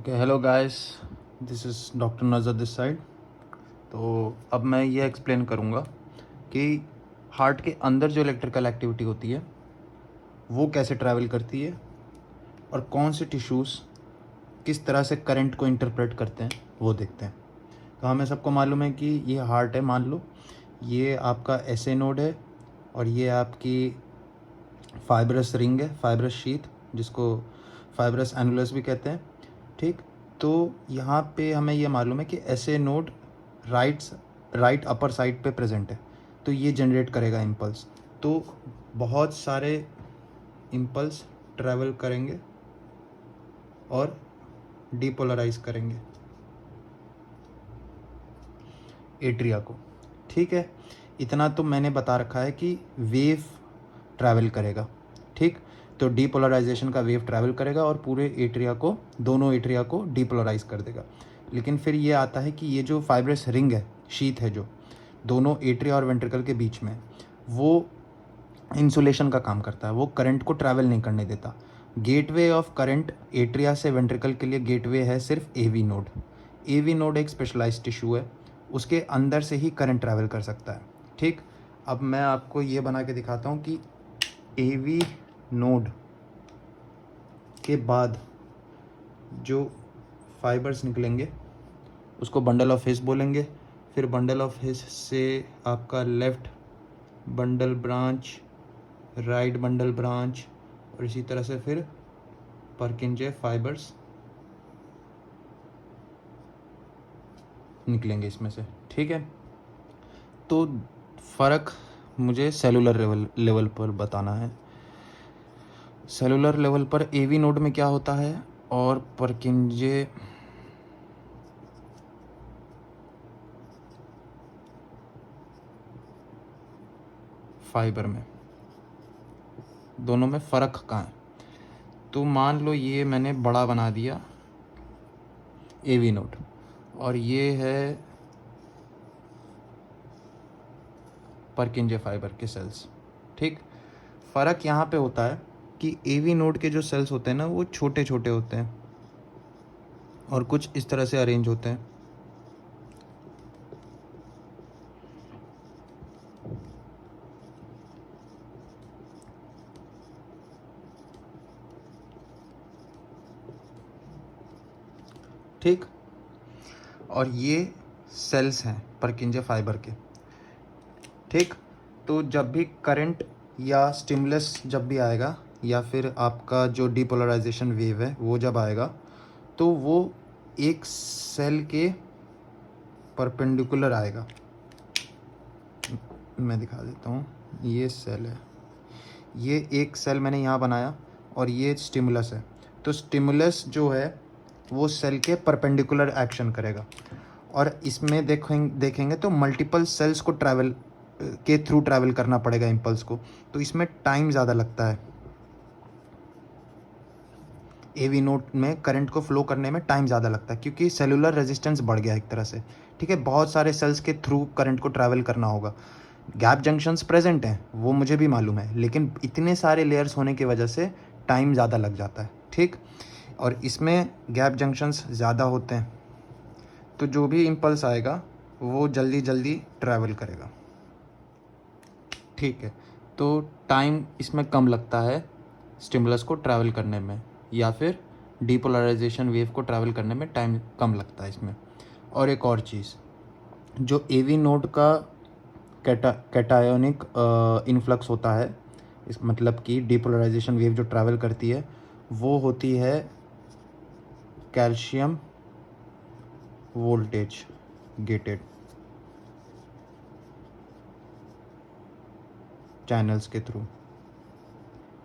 Okay, hello guys, this is doctor नज़र this side. तो अब मैं ये एक्सप्लेन करूँगा कि हार्ट के अंदर जो इलेक्ट्रिकल एक्टिविटी होती है वो कैसे ट्रैवल करती है और कौन से टिश्यूज़ किस तरह से करंट को इंटरप्रेट करते हैं वो देखते हैं। तो हमें सबको मालूम है कि ये हार्ट है, मान लो ये आपका एसए नोड है और ये आपकी फाइब्रस रिंग है, फाइब्रस शीथ, जिसको फाइब्रस एनुलस भी कहते हैं। ठीक, तो यहाँ पे हमें ये मालूम है कि ऐसे नोड राइट अपर साइड पे प्रेजेंट है, तो ये जनरेट करेगा इम्पल्स। तो बहुत सारे इम्पल्स ट्रैवल करेंगे और डीपोलराइज करेंगे एट्रिया को। ठीक है, इतना तो मैंने बता रखा है कि वेव ट्रैवल करेगा। ठीक, तो डीपोलराइजेशन का वेव ट्रैवल करेगा और पूरे एट्रिया को, दोनों एट्रिया को डीपोलराइज कर देगा। लेकिन फिर ये आता है कि ये जो फाइब्रस रिंग है, शीथ है जो दोनों एट्रिया और वेंट्रिकल के बीच में, वो इंसुलेशन का काम करता है, वो करंट को ट्रैवल नहीं करने देता। गेटवे ऑफ करंट एट्रिया से वेंट्रिकल के लिए गेटवे है सिर्फ एवी नोड। एवी नोड एक स्पेशलाइज्ड टिश्यू है, उसके अंदर से ही करंट ट्रैवल कर सकता है। ठीक, अब मैं आपको ये बना के दिखाता हूँ कि एवी नोड के बाद जो फाइबर्स निकलेंगे उसको बंडल ऑफ हिस बोलेंगे। फिर बंडल ऑफ हिस से आपका left bundle branch, right bundle branch, और इसी तरह से फिर परकिंजे फाइबर्स निकलेंगे इसमें से। ठीक है, तो फ़र्क मुझे सेलुलर लेवल पर बताना है। सेलुलर लेवल पर एवी नोड में क्या होता है और परकिंजे फाइबर में, दोनों में फ़र्क कहाँ है। तो मान लो ये मैंने बड़ा बना दिया एवी नोड और ये है परकिंजे फाइबर के सेल्स। ठीक, फ़र्क यहाँ पे होता है कि एवी नोड के जो सेल्स होते हैं ना, वो छोटे छोटे होते हैं और कुछ इस तरह से अरेंज होते हैं। ठीक, और ये सेल्स हैं परकिंजे फाइबर के। ठीक, तो जब भी करंट या स्टिमुलस जब भी आएगा या फिर आपका जो डीपोलराइजेशन वेव है वो जब आएगा, तो वो एक सेल के परपेंडिकुलर आएगा। मैं दिखा देता हूँ, ये सेल है, ये एक सेल मैंने यहाँ बनाया और ये स्टिमुलस है। तो स्टिमुलस जो है वो सेल के परपेंडिकुलर एक्शन करेगा और इसमें देखेंगे तो मल्टीपल सेल्स को ट्रैवल के थ्रू ट्रैवल करना पड़ेगा इम्पल्स को, तो इसमें टाइम ज़्यादा लगता है। एवी नोड में करंट को फ्लो करने में टाइम ज़्यादा लगता है क्योंकि सेलुलर रेजिस्टेंस बढ़ गया एक तरह से। ठीक है, बहुत सारे सेल्स के थ्रू करंट को ट्रैवल करना होगा। गैप जंक्शंस प्रेजेंट हैं, वो मुझे भी मालूम है, लेकिन इतने सारे लेयर्स होने की वजह से टाइम ज़्यादा लग जाता है। ठीक, और इसमें गैप जंक्शंस ज़्यादा होते हैं, तो जो भी इम्पल्स आएगा वो जल्दी जल्दी ट्रैवल करेगा। ठीक है, तो टाइम इसमें कम लगता है स्टिमुलस को ट्रैवल करने में, या फिर डीपोलराइजेशन वेव को ट्रैवल करने में टाइम कम लगता है इसमें। और एक और चीज़, जो एवी नोड का कैटायोनिक इन्फ्लक्स होता है, इस मतलब कि डीपोलराइजेशन वेव जो ट्रैवल करती है वो होती है कैल्शियम वोल्टेज गेटेड चैनल्स के थ्रू।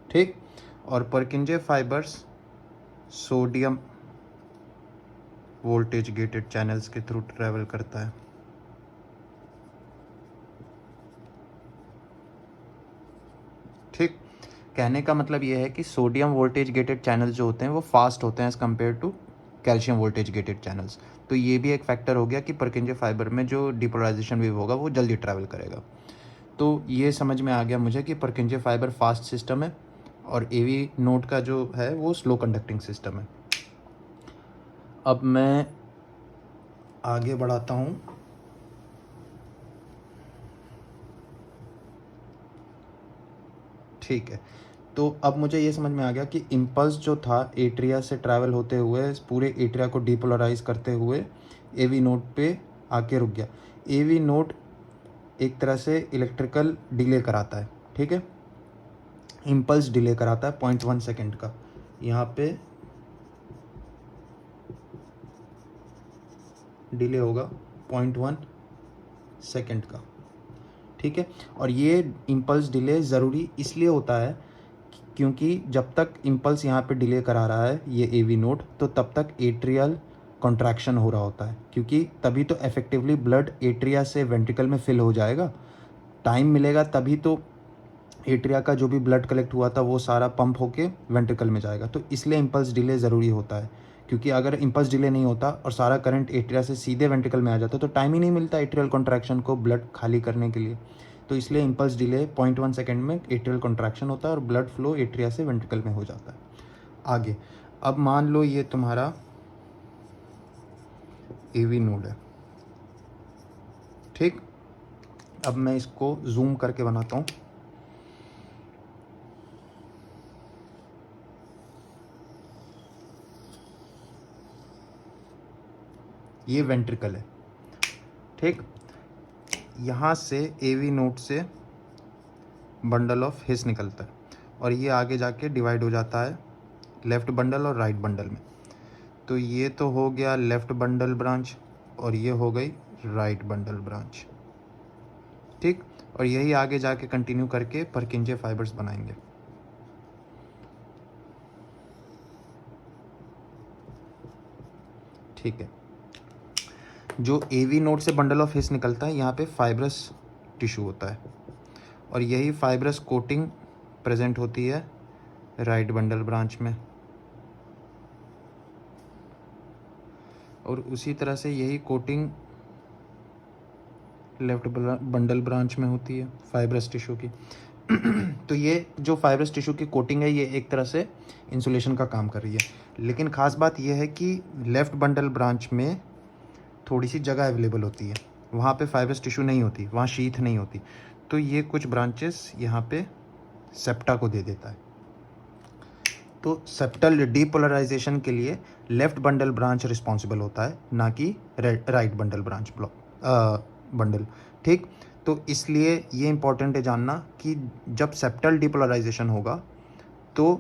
ठीक, और परकिंजे fibres sodium voltage gated channels के थ्रू ट्रैवल करता है। ठीक, कहने का मतलब ये है कि सोडियम वोल्टेज गेटेड चैनल्स जो होते हैं वो फास्ट होते हैं as compared to calcium voltage gated channels. तो ये भी एक फैक्टर हो गया कि परकिंजे फाइबर में जो डीपोलराइजेशन वेव होगा वो जल्दी ट्रैवल करेगा। तो ये समझ में आ गया मुझे कि परकिंजे फाइबर फास्ट सिस्टम है और एवी नोड का जो है वो स्लो कंडक्टिंग सिस्टम है। अब मैं आगे बढ़ाता हूँ। ठीक है, तो अब मुझे ये समझ में आ गया कि इम्पल्स जो था एट्रिया से ट्रैवल होते हुए पूरे एट्रिया को डीपोलराइज करते हुए एवी नोड पे आके रुक गया। एवी नोड एक तरह से इलेक्ट्रिकल डिले कराता है, ठीक है, इम्पल्स डिले कराता है 0.1 सेकेंड का। यहाँ पे डिले होगा 0.1 सेकेंड का, ठीक है। और ये इम्पल्स डिले ज़रूरी इसलिए होता है क्योंकि जब तक इम्पल्स यहाँ पे डिले करा रहा है ये एवी नोड, तो तब तक एट्रियल कॉन्ट्रैक्शन हो रहा होता है, क्योंकि तभी तो इफेक्टिवली ब्लड एट्रिया से वेंट्रिकल में फिल हो जाएगा। टाइम मिलेगा तभी तो एट्रिया का जो भी ब्लड कलेक्ट हुआ था वो सारा पंप होके वेंट्रिकल में जाएगा। तो इसलिए इम्पल्स डिले ज़रूरी होता है, क्योंकि अगर इम्पल्स डिले नहीं होता और सारा करंट एट्रिया से सीधे वेंट्रिकल में आ जाता तो टाइम ही नहीं मिलता एट्रियल कॉन्ट्रैक्शन को ब्लड खाली करने के लिए। तो इसलिए इम्पल्स डिले 0.1 सेकेंड में एट्रियल कॉन्ट्रैक्शन होता है और ब्लड फ्लो एट्रिया से वेंट्रिकल में हो जाता है। आगे, अब मान लो ये तुम्हारा एवी नोड है, ठीक। अब मैं इसको जूम करके बनाता हूँ। ये वेंट्रिकल है, ठीक। यहाँ से एवी नोड से बंडल ऑफ हिस निकलता है और ये आगे जाके डिवाइड हो जाता है लेफ़्ट बंडल और राइट बंडल में। तो ये तो हो गया लेफ़्ट बंडल ब्रांच और ये हो गई राइट बंडल ब्रांच, ठीक। और यही आगे जाके कंटिन्यू करके परकिंजे फाइबर्स बनाएंगे। ठीक है, जो एवी नोड से बंडल ऑफ हिस निकलता है यहाँ पे फाइब्रस टिश्यू होता है और यही फाइब्रस कोटिंग प्रेजेंट होती है राइट बंडल ब्रांच में, और उसी तरह से यही कोटिंग लेफ्ट बंडल ब्रांच में होती है फाइब्रस टिश्यू की। तो ये जो फाइब्रस टिश्यू की कोटिंग है ये एक तरह से इंसुलेशन का काम कर रही है। लेकिन ख़ास बात यह है कि लेफ़्ट बंडल ब्रांच में थोड़ी सी जगह अवेलेबल होती है, वहाँ पे फाइब्रस टिश्यू नहीं होती, वहाँ शीथ नहीं होती। तो ये कुछ ब्रांचेस यहाँ पे सेप्टा को दे देता है। तो सेप्टल डीपोलराइजेशन के लिए लेफ़्ट बंडल ब्रांच रिस्पॉन्सिबल होता है, ना कि राइट बंडल ब्रांच बंडल, ठीक। तो इसलिए ये इंपॉर्टेंट है जानना कि जब सेप्टल डीपोलराइजेशन होगा तो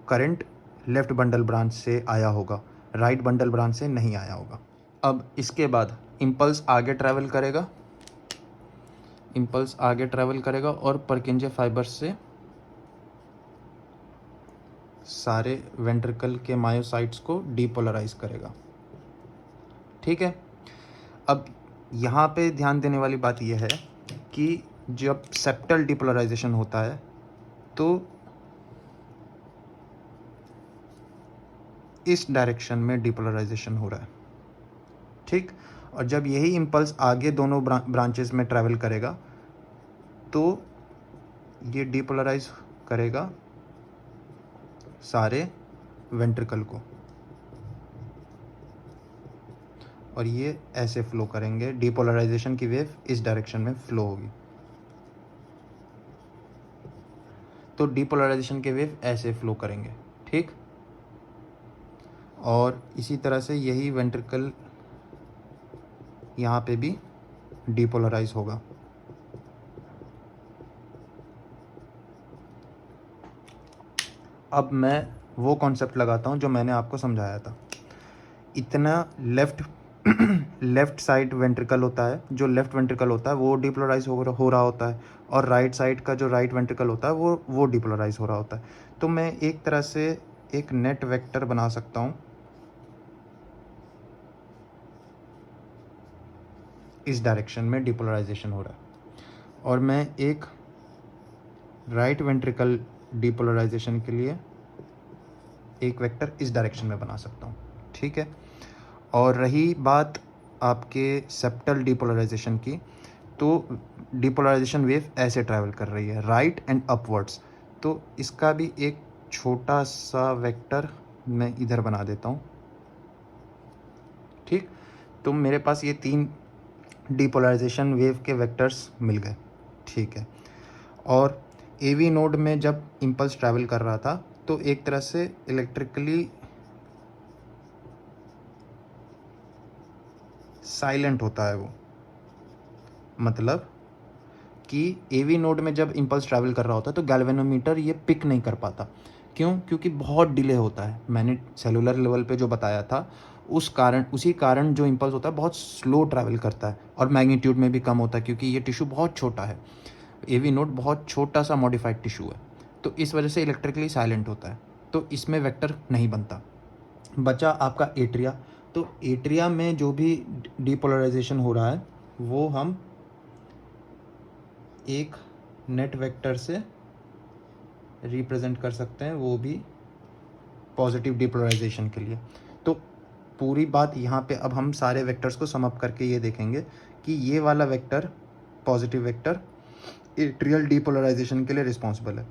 करंट लेफ़्ट बंडल ब्रांच से आया होगा, राइट बंडल ब्रांच से नहीं आया होगा। अब इसके बाद इम्पल्स आगे ट्रैवल करेगा, इम्पल्स आगे ट्रैवल करेगा और परकिंजे फाइबर्स से सारे वेंट्रिकल के मायोसाइट्स को डीपोलराइज करेगा, ठीक है। अब यहाँ पे ध्यान देने वाली बात यह है कि जब सेप्टल डीपोलराइजेशन होता है तो इस डायरेक्शन में डीपोलराइजेशन हो रहा है, ठीक। और जब यही इम्पल्स आगे दोनों ब्रांचेस में ट्रैवल करेगा तो ये डीपोलराइज करेगा सारे वेंट्रिकल को और ये ऐसे फ्लो करेंगे। डीपोलराइजेशन की वेव इस डायरेक्शन में फ्लो होगी, तो डीपोलराइजेशन के वेव ऐसे फ्लो करेंगे, ठीक। और इसी तरह से यही वेंट्रिकल यहाँ पे भी डीपोलराइज होगा। अब मैं वो कॉन्सेप्ट लगाता हूँ जो मैंने आपको समझाया था। इतना लेफ़्ट साइड वेंट्रिकल होता है, जो लेफ़्ट वेंट्रिकल होता है वो डीपोलराइज हो रहा होता है और राइट साइड का जो राइट वेंट्रिकल होता है वो डीपोलराइज हो रहा होता है। तो मैं एक तरह से एक नेट वेक्टर बना सकता हूँ इस डायरेक्शन में डीपोलराइजेशन हो रहा है और मैं एक राइट वेंट्रिकल डीपोलराइजेशन के लिए एक वेक्टर इस डायरेक्शन में बना सकता हूँ, ठीक है। और रही बात आपके सेप्टल डीपोलराइजेशन की, तो डीपोलराइजेशन वेव ऐसे ट्रैवल कर रही है राइट एंड अपवर्ड्स। तो इसका भी एक छोटा सा वेक्टर मैं इधर बना देता हूँ, ठीक, तो मेरे पास ये 3 डीपोलराइजेशन वेव के वेक्टर्स मिल गए। ठीक है, और एवी नोड में जब इम्पल्स ट्रैवल कर रहा था तो एक तरह से इलेक्ट्रिकली साइलेंट होता है वो, मतलब कि एवी नोड में जब इम्पल्स ट्रैवल कर रहा होता है तो गैल्वेनोमीटर ये पिक नहीं कर पाता। क्यों? क्योंकि बहुत डिले होता है। मैंने सेलुलर लेवल पे जो बताया था उसी कारण जो इम्पल्स होता है बहुत स्लो ट्रैवल करता है और मैग्नीट्यूड में भी कम होता है, क्योंकि ये टिश्यू बहुत छोटा है। एवी नोड बहुत छोटा सा मॉडिफाइड टिश्यू है, तो इस वजह से इलेक्ट्रिकली साइलेंट होता है, तो इसमें वेक्टर नहीं बनता। बचा आपका एट्रिया। तो एट्रिया में जो भी डीपोलराइजेशन हो रहा है वो हम एक नेट वेक्टर से रिप्रेजेंट कर सकते हैं, वो भी पॉजिटिव डीपोलराइजेशन के लिए। तो पूरी बात यहाँ पे अब हम सारे वेक्टर्स को सम अप करके ये देखेंगे कि ये वाला vector, positive vector, atrial depolarization के लिए रिस्पॉन्सिबल है।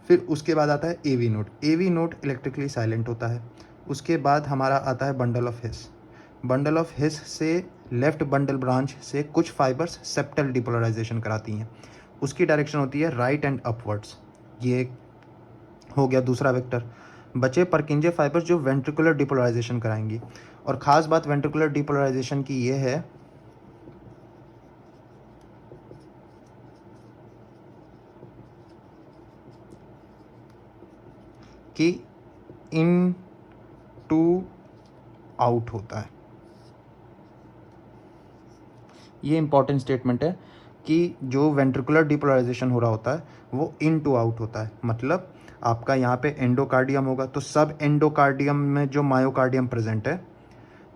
फिर उसके बाद आता है AV node. AV node electrically silent होता है। उसके बाद हमारा आता है bundle of His. Bundle of His से लेफ्ट बंडल ब्रांच से कुछ फाइबर्स सेप्टल डीपोलराइजेशन कराती हैं, उसकी डायरेक्शन होती है राइट एंड अपवर्ड्स। ये हो गया दूसरा वेक्टर। बचे परकिंजे फाइबर्स जो वेंट्रिकुलर डीपोलराइजेशन कराएंगी, और ख़ास बात वेंट्रिकुलर डीपोलराइजेशन की ये है कि इन टू आउट होता है। ये इंपॉर्टेंट स्टेटमेंट है कि जो वेंट्रिकुलर डीपोलराइजेशन हो रहा होता है वो इन टू आउट होता है। मतलब आपका यहाँ पे एंडोकार्डियम होगा तो सब एंडोकार्डियम में जो मायोकार्डियम प्रेजेंट है,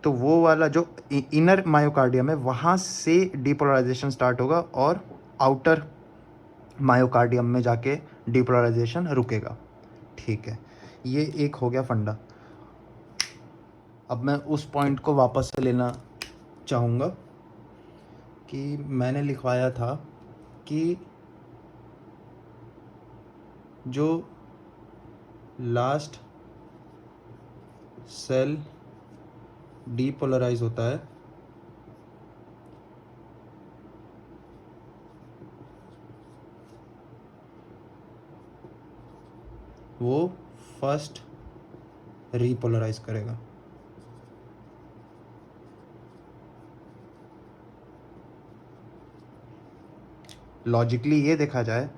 तो वो वाला जो इनर मायोकार्डियम है वहाँ से डीपोलराइजेशन स्टार्ट होगा और आउटर मायोकार्डियम में जाके डीपोलराइजेशन रुकेगा। ठीक है, ये एक हो गया फंडा। अब मैं उस पॉइंट को वापस से लेना चाहूँगा कि मैंने लिखवाया था कि जो लास्ट सेल डीपोलराइज होता है वो फर्स्ट रीपोलराइज करेगा। लॉजिकली ये देखा जाए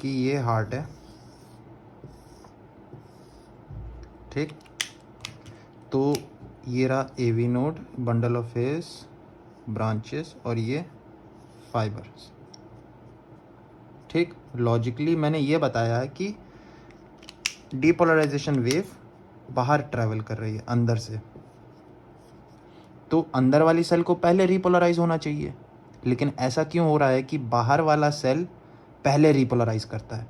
कि ये हार्ट है, ठीक, तो ये रहा AV node, bundle of His, branches और ये फाइबर्स। ठीक, लॉजिकली मैंने ये बताया है कि डीपोलराइजेशन वेव बाहर ट्रैवल कर रही है अंदर से, तो अंदर वाली सेल को पहले रीपोलराइज होना चाहिए, लेकिन ऐसा क्यों हो रहा है कि बाहर वाला सेल पहले रीपोलराइज करता है?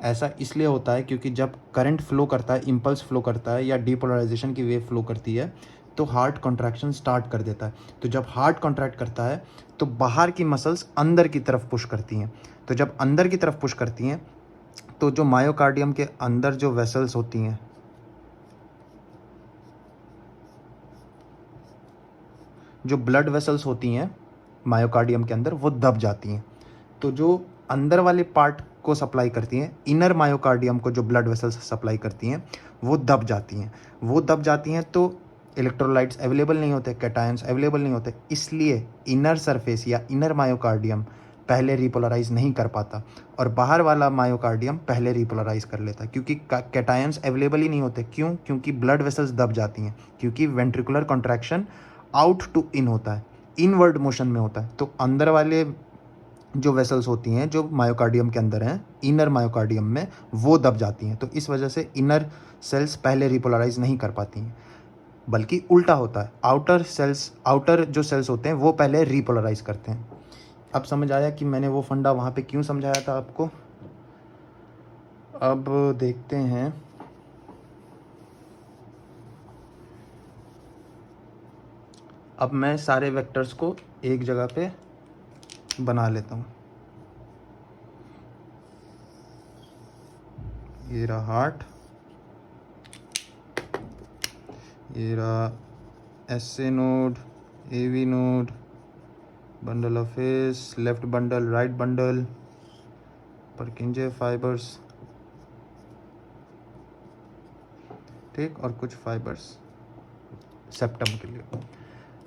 ऐसा इसलिए होता है क्योंकि जब करंट फ्लो करता है, इम्पल्स फ्लो करता है या डीपोलराइजेशन की वेव फ्लो करती है तो हार्ट कॉन्ट्रैक्शन स्टार्ट कर देता है। तो जब हार्ट कॉन्ट्रैक्ट करता है तो बाहर की मसल्स अंदर की तरफ पुश करती हैं। तो जब अंदर की तरफ पुश करती हैं तो जो मायोकार्डियम के अंदर जो वेसल्स होती हैं, जो ब्लड वेसल्स होती हैं मायोकार्डियम के अंदर, वो दब जाती हैं। तो जो अंदर वाले पार्ट को सप्लाई करती हैं, इनर मायोकार्डियम को जो ब्लड वेसल्स सप्लाई करती हैं, वो दब जाती हैं। वो दब जाती हैं तो इलेक्ट्रोलाइट्स अवेलेबल नहीं होते, कैटायंस अवेलेबल नहीं होते, इसलिए इनर सरफेस या इनर मायोकार्डियम पहले रिपोलराइज नहीं कर पाता और बाहर वाला मायोकार्डियम पहले रिपोलराइज कर लेता है, क्योंकि कैटायंस अवेलेबल ही नहीं होते। क्यों? क्योंकि ब्लड वेसल्स दब जाती हैं, क्योंकि वेंट्रिकुलर कॉन्ट्रैक्शन आउट टू इन होता है, इनवर्ड मोशन में होता है। तो अंदर वाले जो वेसल्स होती हैं जो मायोकार्डियम के अंदर हैं, इनर मायोकार्डियम में, वो दब जाती हैं। तो इस वजह से इनर सेल्स पहले रिपोलराइज नहीं कर पाती हैं, बल्कि उल्टा होता है, आउटर जो सेल्स होते हैं वो पहले रिपोलराइज करते हैं। अब समझ आया कि मैंने वो फंडा वहाँ पे क्यों समझाया था आपको। अब देखते हैं, अब मैं सारे वेक्टर्स को एक जगह पे बना लेता हूँ। ये रहा हार्ट, ये रहा SA node, AV node, bundle of phase, left bundle, right bundle, Purkinje fibers, ठीक, और कुछ फाइबर्स सेप्टम के लिए।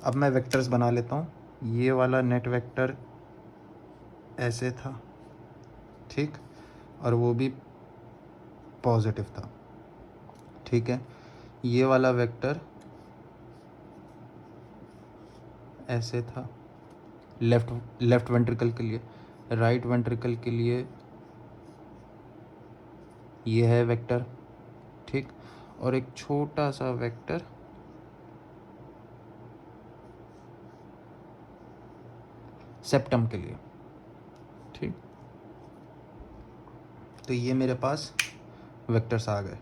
अब मैं वेक्टर्स बना लेता हूँ। ये वाला नेट वेक्टर ऐसे था, ठीक, और वो भी पॉजिटिव था, ठीक है। ये वाला वेक्टर ऐसे था लेफ्ट वेंट्रिकल के लिए। राइट वेंट्रिकल के लिए ये है वेक्टर, ठीक, और एक छोटा सा वेक्टर सेप्टम के लिए, ठीक। तो ये मेरे पास वेक्टर्स आ गए।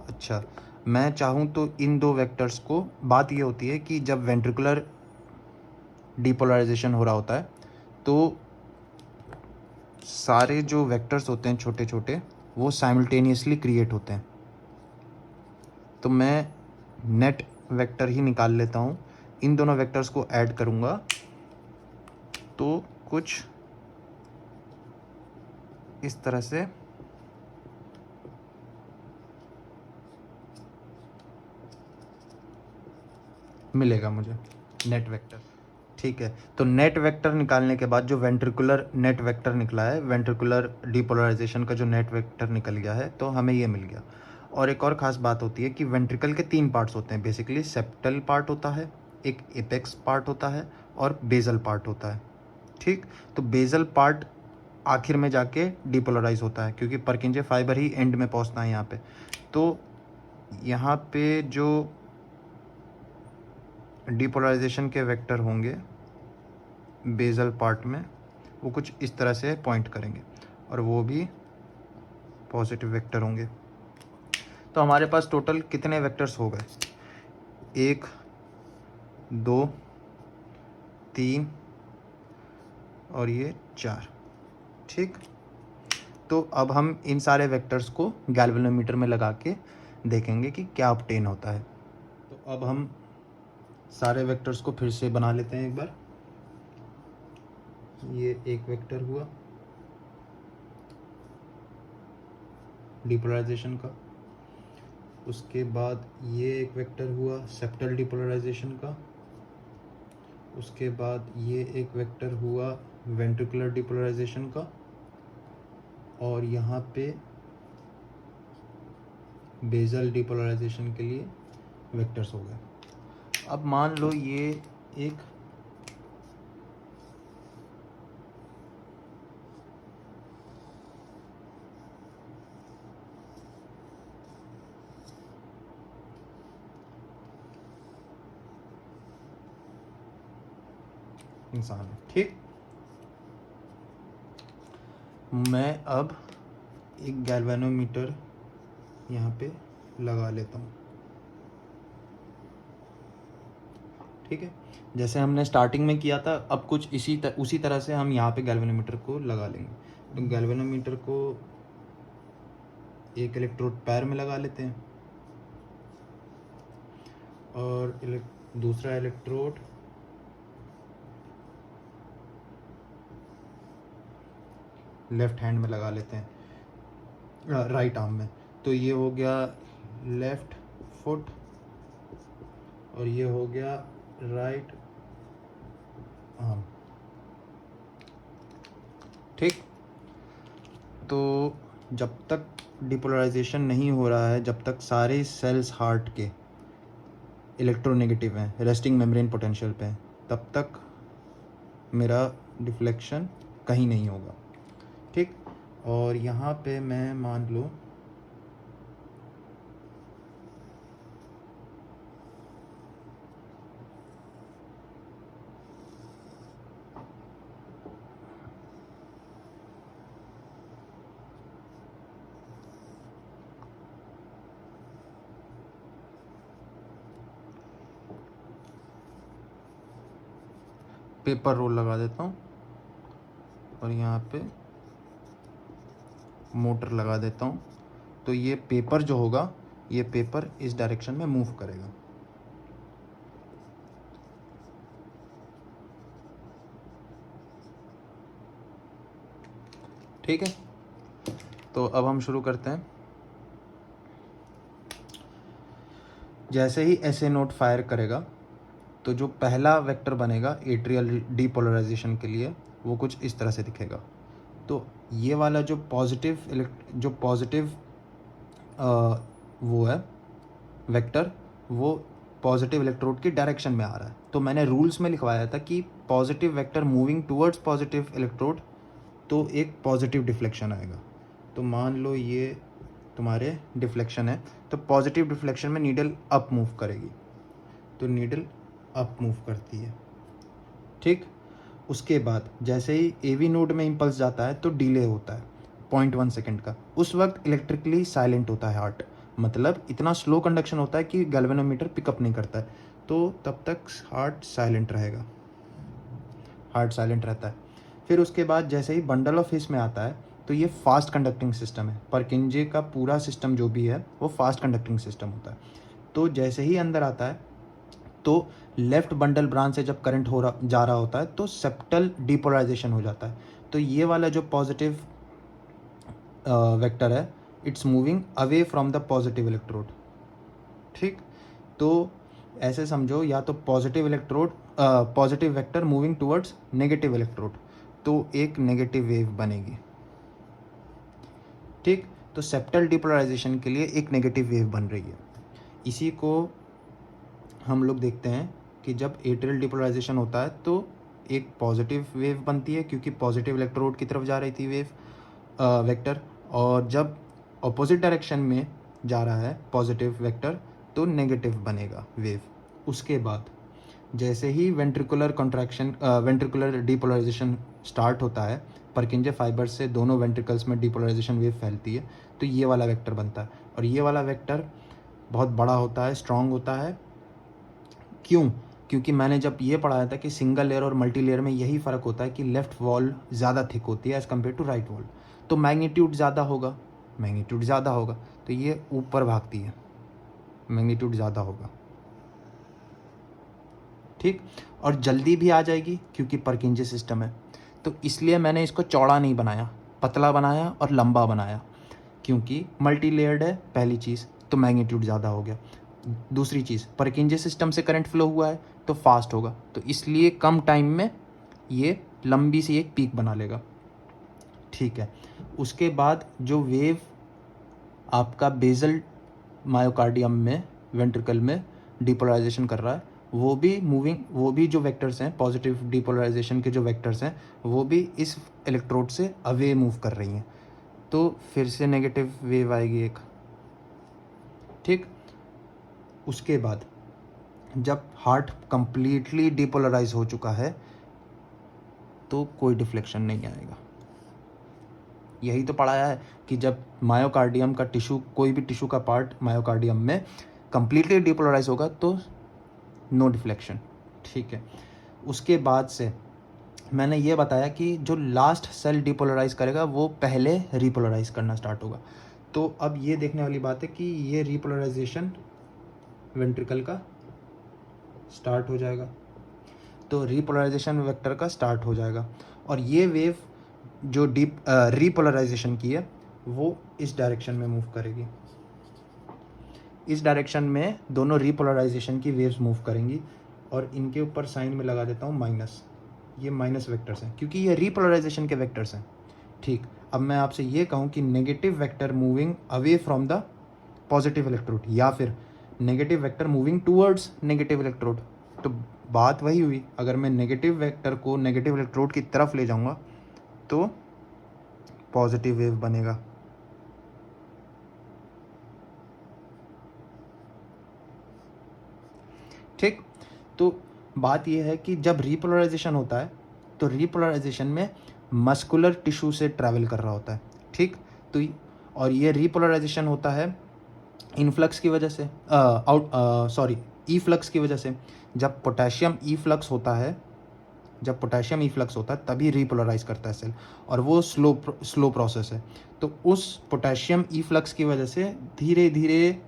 अच्छा, मैं चाहूँ तो इन दो वेक्टर्स को, बात ये होती है कि जब वेंट्रिकुलर डीपोलराइजेशन हो रहा होता है तो सारे जो वेक्टर्स होते हैं छोटे छोटे, वो साइमल्टेनियसली क्रिएट होते हैं। तो मैं नेट वेक्टर ही निकाल लेता हूँ, इन दोनों वेक्टर्स को ऐड करूँगा तो कुछ इस तरह से मिलेगा मुझे नेट वेक्टर, ठीक है। तो नेट वेक्टर निकालने के बाद जो वेंट्रिकुलर नेट वेक्टर निकला है, वेंट्रिकुलर डीपोलराइजेशन का जो नेट वेक्टर निकल गया है, तो हमें ये मिल गया। और एक और ख़ास बात होती है कि वेंट्रिकल के 3 पार्ट्स होते हैं बेसिकली। सेप्टल पार्ट होता है, एक एपेक्स पार्ट होता है, और बेजल पार्ट होता है, ठीक। तो बेजल पार्ट आखिर में जाके डीपोलराइज होता है, क्योंकि परकिंजे फाइबर ही एंड में पहुंचता है यहाँ पे। तो यहाँ पे जो डीपोलराइजेशन के वेक्टर होंगे बेजल पार्ट में, वो कुछ इस तरह से पॉइंट करेंगे, और वो भी पॉजिटिव वेक्टर होंगे। तो हमारे पास टोटल कितने वेक्टर्स हो गए? 1 2 3 और ये 4, ठीक। तो अब हम इन सारे वेक्टर्स को गैल्वेनोमीटर में लगा के देखेंगे कि क्या ऑब्टेन होता है। तो अब हम सारे वेक्टर्स को फिर से बना लेते हैं एक बार। ये एक वेक्टर हुआ डीपोलराइजेशन का, उसके बाद ये एक वेक्टर हुआ सेप्टल डीपोलराइजेशन का, उसके बाद ये एक वेक्टर हुआ वेंट्रिकुलर डीपोलराइजेशन का, और यहाँ पे बेजल डीपोलराइजेशन के लिए वेक्टर्स हो गए। अब मान लो ये एक इंसान है, ठीक। मैं अब एक गैल्वेनोमीटर यहाँ पे लगा लेता हूँ, ठीक है। जैसे हमने स्टार्टिंग में किया था, अब कुछ उसी तरह से हम यहाँ पे गैल्वेनोमीटर को लगा लेंगे। तो गैल्वेनोमीटर को एक इलेक्ट्रोड पैर में लगा लेते हैं, और दूसरा इलेक्ट्रोड लेफ्ट हैंड में लगा लेते हैं, राइट आर्म में। तो ये हो गया लेफ्ट फुट, और ये हो गया राइट आर्म, ठीक। तो जब तक डिपोलराइजेशन नहीं हो रहा है, जब तक सारे सेल्स हार्ट के इलेक्ट्रोनेगेटिव हैं, रेस्टिंग मेम्ब्रेन पोटेंशियल पे हैं, तब तक मेरा डिफ्लेक्शन कहीं नहीं होगा, ठीक। और यहाँ पे मैं मान लो पेपर रोल लगा देता हूँ, और यहाँ पे मोटर लगा देता हूँ। तो ये पेपर जो होगा, ये पेपर इस डायरेक्शन में मूव करेगा, ठीक है, तो अब हम शुरू करते हैं। जैसे ही SA नोड फायर करेगा तो जो पहला वेक्टर बनेगा एट्रियल डीपोलराइजेशन के लिए वो कुछ इस तरह से दिखेगा। तो ये वाला जो पॉजिटिव वो है वेक्टर, वो पॉजिटिव इलेक्ट्रोड की डायरेक्शन में आ रहा है। तो मैंने रूल्स में लिखवाया था कि positive vector moving towards positive electrode तो एक पॉजिटिव डिफ्लेक्शन आएगा। तो मान लो ये तुम्हारे डिफ्लेक्शन है, तो पॉजिटिव डिफ्लेक्शन में नीडल अप मूव करेगी, तो नीडल अप मूव करती है। ठीक, उसके बाद जैसे ही AV नोड में इम्पल्स जाता है तो डिले होता है 0.1 सेकेंड का। उस वक्त इलेक्ट्रिकली साइलेंट होता है हार्ट, मतलब इतना स्लो कंडक्शन होता है कि गैल्वेनोमीटर पिकअप नहीं करता है, तो तब तक हार्ट साइलेंट रहेगा, हार्ट साइलेंट रहता है। फिर उसके बाद जैसे ही बंडल ऑफ हिस में आता है तो ये फास्ट कंडक्टिंग सिस्टम है। परकिंजे का पूरा सिस्टम जो भी है वो फास्ट कंडक्टिंग सिस्टम होता है। तो जैसे ही अंदर आता है तो लेफ्ट बंडल ब्रांच से जब करंट जा रहा होता है तो सेप्टल डीपोलराइजेशन हो जाता है। तो ये वाला जो पॉजिटिव वेक्टर है it's moving away from the positive electrode. ठीक, तो ऐसे समझो, या तो positive vector moving towards negative electrode तो एक नेगेटिव वेव बनेगी। ठीक, तो सेप्टल डीपोलराइजेशन के लिए एक नेगेटिव वेव बन रही है। इसी को हम लोग देखते हैं कि जब एट्रियल डीपोलराइजेशन होता है तो एक पॉजिटिव वेव बनती है क्योंकि पॉजिटिव इलेक्ट्रोड की तरफ जा रही थी वेक्टर, और जब अपोजिट डायरेक्शन में जा रहा है पॉजिटिव वेक्टर तो नेगेटिव बनेगा वेव। उसके बाद जैसे ही वेंट्रिकुलर डीपोलराइजेशन स्टार्ट होता है, परकिंजे फाइबर से दोनों वेंट्रिकल्स में डीपोलराइजेशन वेव फैलती है, तो ये वाला वेक्टर बनता है। और ये वाला वेक्टर बहुत बड़ा होता है, स्ट्रॉन्ग होता है। क्यों? क्योंकि मैंने जब ये पढ़ाया था कि सिंगल लेयर और मल्टी लेयर में यही फ़र्क होता है कि लेफ़्ट वॉल ज़्यादा थिक होती है as compared to right wall, तो मैग्नीट्यूड ज़्यादा होगा, तो ये ऊपर भागती है, मैग्नीट्यूड ज़्यादा होगा। ठीक, और जल्दी भी आ जाएगी क्योंकि परकिंजे सिस्टम है। तो इसलिए मैंने इसको चौड़ा नहीं बनाया, पतला बनाया और लंबा बनाया, क्योंकि मल्टी लेयर्ड है पहली चीज़, तो मैग्नीट्यूड ज़्यादा हो गया। दूसरी चीज़, परकिंजे सिस्टम से करंट फ्लो हुआ है तो फास्ट होगा, तो इसलिए कम टाइम में ये लंबी सी एक पीक बना लेगा। ठीक है, उसके बाद जो वेव आपका बेसल मायोकार्डियम में वेंट्रिकल में डीपोलराइजेशन कर रहा है वो भी जो वेक्टर्स हैं पॉजिटिव डीपोलराइजेशन के जो वेक्टर्स हैं वो भी इस इलेक्ट्रोड से अवे मूव कर रही हैं, तो फिर से नेगेटिव वेव आएगी एक। ठीक, उसके बाद जब हार्ट कंप्लीटली डीपोलराइज हो चुका है तो कोई डिफ्लेक्शन नहीं आएगा। यही तो पढ़ाया है कि जब मायोकार्डियम का टिश्यू, कोई भी टिश्यू का पार्ट मायोकार्डियम में कंप्लीटली डीपोलराइज होगा तो नो डिफ्लेक्शन। ठीक है, उसके बाद से मैंने ये बताया कि जो लास्ट सेल डीपोलराइज करेगा वो पहले रीपोलराइज करना स्टार्ट होगा। तो अब ये देखने वाली बात है कि ये रीपोलराइजेशन वेंट्रिकल का स्टार्ट हो जाएगा, तो रीपोलराइजेशन वेक्टर का स्टार्ट हो जाएगा, और ये वेव जो रीपोलराइजेशन की है वो इस डायरेक्शन में मूव करेगी। इस डायरेक्शन में दोनों रीपोलराइजेशन की वेव्स मूव करेंगी, और इनके ऊपर साइन में लगा देता हूँ माइनस, ये माइनस वेक्टर्स हैं क्योंकि ये रीपोलराइजेशन के वेक्टर्स हैं। ठीक, अब मैं आपसे ये कहूँ कि negative vector moving away from the positive electrode या फिर negative vector moving towards negative electrode, तो बात वही हुई। अगर मैं नेगेटिव वेक्टर को नेगेटिव इलेक्ट्रोड की तरफ ले जाऊँगा तो पॉजिटिव वेव बनेगा। ठीक, तो बात यह है कि जब रीपोलराइजेशन होता है तो रीपोलराइजेशन में मस्कुलर टिश्यू से ट्रैवल कर रहा होता है। ठीक, तो और ये रीपोलराइजेशन होता है इनफ्लक्स की वजह से, ई फ्लक्स की वजह से। जब पोटेशियम ई फ्लक्स होता है तभी रीपोलराइज करता है सेल, और वो स्लो प्रोसेस है। तो उस पोटेशियम ई फ्लक्स की वजह से धीरे धीरे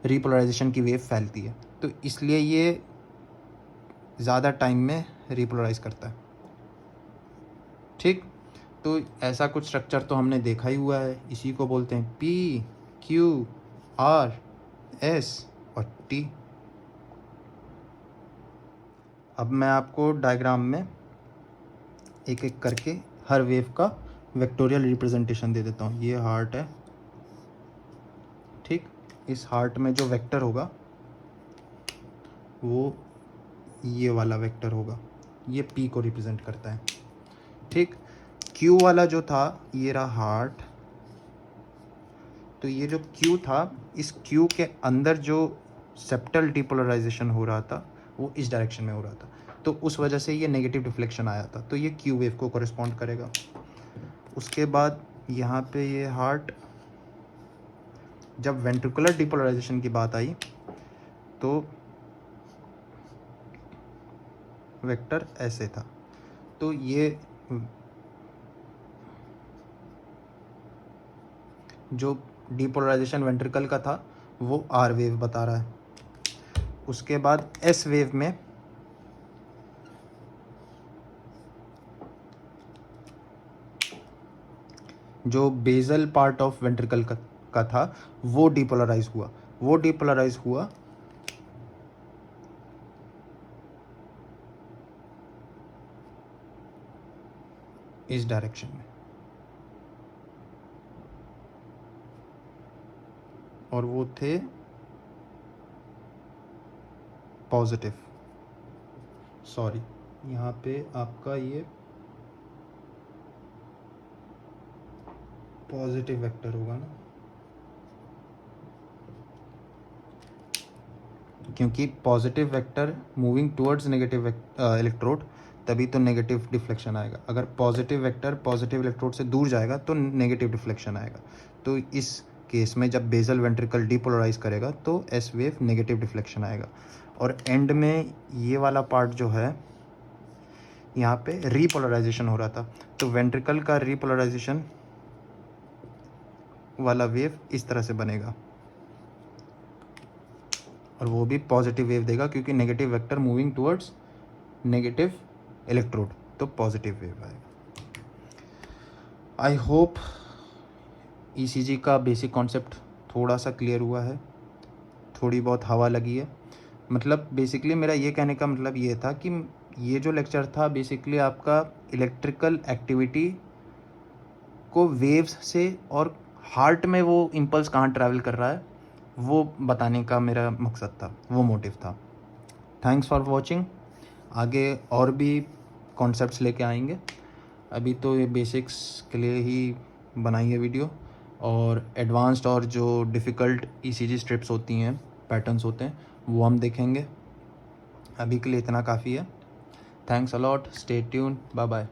रीपोलराइजेशन की वेव फैलती है, तो इसलिए ये ज़्यादा टाइम में रीपोलराइज करता है। ठीक, तो ऐसा कुछ स्ट्रक्चर तो हमने देखा ही हुआ है, इसी को बोलते हैं P, Q, R, S और T। अब मैं आपको डायग्राम में एक एक करके हर वेव का वेक्टोरियल रिप्रेजेंटेशन दे देता हूँ। ये हार्ट है, ठीक। इस हार्ट में जो वेक्टर होगा वो ये वाला वेक्टर होगा, ये P को रिप्रेजेंट करता है, ठीक। Q वाला जो था ये रहा हार्ट, तो ये जो Q था, इस Q के अंदर जो सेप्टल डिपोलराइजेशन हो रहा था वो इस डायरेक्शन में हो रहा था, तो उस वजह से ये नेगेटिव डिफ्लेक्शन आया था, तो ये Q वेव को कॉरेस्पॉन्ड करेगा। उसके बाद यहाँ पे ये हार्ट, जब वेंट्रिकुलर डिपोलराइजेशन की बात आई तो वेक्टर ऐसे था, तो ये जो डिपोलराइजेशन वेंट्रिकल का था वो आर वेव बता रहा है। उसके बाद एस वेव में जो बेजल पार्ट ऑफ वेंट्रिकल का था वो डिपोलराइज हुआ, इस डायरेक्शन में, और वो थे पॉजिटिव, सॉरी यहाँ पे आपका ये पॉजिटिव वेक्टर होगा ना, क्योंकि positive vector moving towards negative electrode, तभी तो नेगेटिव डिफ्लेक्शन आएगा। अगर पॉजिटिव वेक्टर पॉजिटिव इलेक्ट्रोड से दूर जाएगा तो नेगेटिव डिफ्लेक्शन आएगा। तो इस केस में जब बेजल वेंट्रिकल डिपोलराइज करेगा तो एस वेव नेगेटिव डिफ्लेक्शन आएगा। और एंड में ये वाला पार्ट जो है, यहाँ पे रीपोलराइजेशन हो रहा था, तो वेंट्रिकल का रीपोलराइजेशन वाला वेव इस तरह से बनेगा, और वो भी पॉजिटिव वेव देगा, क्योंकि negative vector moving towards negative electrode, तो पॉजिटिव वेव आएगा। आई होप ईसीजी का बेसिक कॉन्सेप्ट थोड़ा सा क्लियर हुआ है, थोड़ी बहुत हवा लगी है। मतलब बेसिकली मेरा ये कहने का मतलब ये था कि ये जो लेक्चर था बेसिकली आपका इलेक्ट्रिकल एक्टिविटी को वेव्स से और हार्ट में वो इम्पल्स कहाँ ट्रैवल कर रहा है वो बताने का मेरा मकसद था, वो मोटिव था। Thanks for watching. आगे और भी कॉन्सेप्ट्स लेके आएंगे, अभी तो ये बेसिक्स के लिए ही बनाई है वीडियो, और एडवांस्ड और जो डिफ़िकल्ट ईसीजी स्ट्रिप्स होती हैं, पैटर्न्स होते हैं, वो हम देखेंगे। अभी के लिए इतना काफ़ी है। Thanks a lot, stay tune, bye bye.